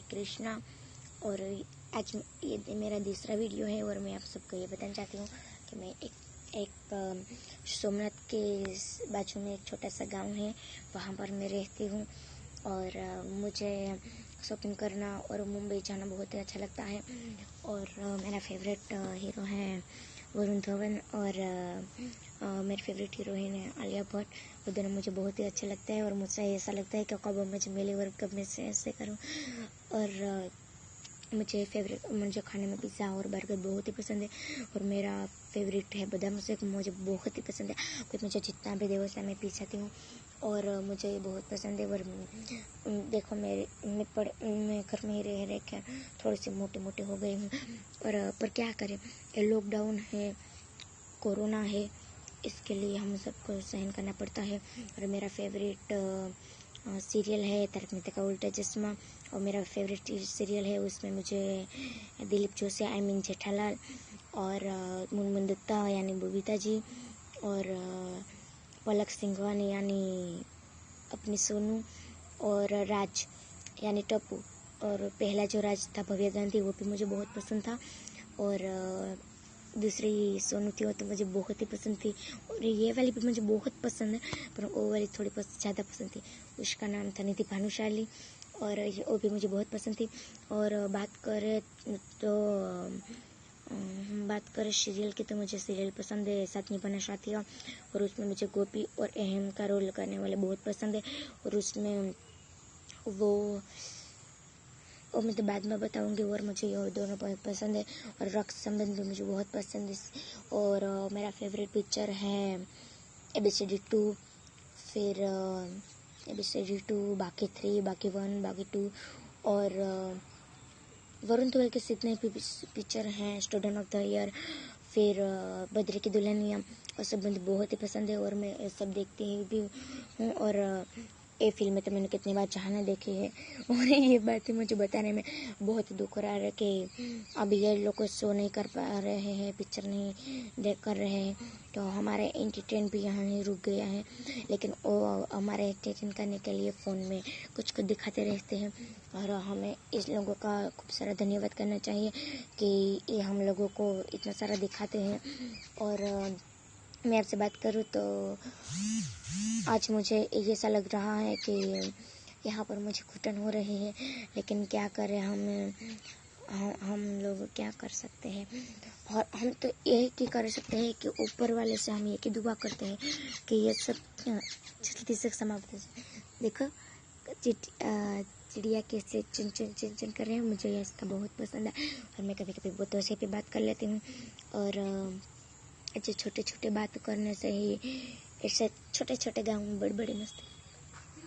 कृष्णा। और आज ये मेरा दूसरा वीडियो है और मैं आप सबको ये बताना चाहती हूँ कि मैं एक सोमनाथ के बाजू में एक छोटा सा गांव है, वहाँ पर मैं रहती हूँ। और मुझे शॉपिंग करना और मुंबई जाना बहुत ही अच्छा लगता है। और मेरा फेवरेट हीरो है वरुण धवन और मेरी फेवरेट हीरोइन है आलिया भट्ट। वो दोनों मुझे बहुत ही अच्छे लगते हैं और मुझे ऐसा लगता है कि कब मुझे मिले और कब मैं से ऐसे करूँ। और मुझे खाने में पिज़्ज़ा और बर्गर बहुत ही पसंद है। और मेरा फेवरेट है बादाम शेक, मुझे बहुत ही पसंद है। कोई मुझे जितना भी दे वैसा मैं पी जाती हूँ और मुझे ये बहुत पसंद है। और देखो मैं घर में ही रह के थोड़ी सी मोटी हो गई हूँ। और पर क्या करें, ये लॉकडाउन है, कोरोना है, इसके लिए हम सबको सहन करना पड़ता है। और मेरा फेवरेट सीरियल है तारक मेहता का उल्टा चश्मा। और मेरा फेवरेट सीरियल है, उसमें मुझे दिलीप जोशी आई मीन जेठालाल और मुनमुन दत्ता यानी बबीता जी और पलक सिंघवानी यानी अपनी सोनू और राज यानी टप्पू। और पहला जो राज था भव्या गांधी, वो भी मुझे बहुत पसंद था। और दूसरी सोनू थी वो तो मुझे बहुत ही पसंद थी। और ये वाली भी मुझे बहुत पसंद है, पर वो वाली थोड़ी ज़्यादा पसंद थी। उसका नाम था निधि भानुशाली और वो भी मुझे बहुत पसंद थी। और बात करें सीरियल की, तो मुझे सीरियल पसंद है साथ निभाना साथिया। और उसमें मुझे गोपी और अहम का रोल करने वाले बहुत पसंद है। और उसमें वो मैं तो बाद में बताऊंगी। और मुझे ये दोनों बहुत पसंद है। और रक्त संबंध भी मुझे बहुत पसंद है। और मेरा फेवरेट पिक्चर है ABCD 2, फिर ABCD 2, बाकी 3, बाकी 1, बाकी 2। और वरुण धवन के जितने भी पिक्चर हैं, स्टूडेंट ऑफ द ईयर, फिर बद्री की दुल्हनिया, और सब मुझे बहुत ही पसंद है और मैं सब देखती भी हूँ। और ये फिल्में तो मैंने कितनी बार चाहना देखी है। और ये बातें मुझे बताने में बहुत दुख हो रहा है कि अभी ये लोग शो नहीं कर पा रहे हैं, पिक्चर नहीं देख कर रहे हैं, तो हमारा एंटरटेन भी यहाँ ही रुक गया है। लेकिन वो हमारे एंटरटेन करने के लिए फ़ोन में कुछ दिखाते रहते हैं। और हमें इस लोगों का खूब सारा धन्यवाद करना चाहिए कि ये हम लोगों को इतना सारा दिखाते हैं। और मैं आपसे बात करूँ तो आज मुझे ऐसा लग रहा है कि यहाँ पर मुझे घुटन हो रही है, लेकिन क्या करें, हम लोग क्या कर सकते हैं। और हम तो एक ही कर सकते हैं कि ऊपर वाले से हम एक ही दुआ करते हैं कि ये सब जल्दी से समाप्त हो जाए। देखो चिड़िया कैसे चुन चुन कर रहे हैं, मुझे इसका बहुत पसंद है। और मैं कभी कभी बहुत वैसे पे बात कर लेती हूँ। और जो छोटे छोटे बात करने से ही ऐसे छोटे छोटे गाँव में बड़ी बड़ी मस्ती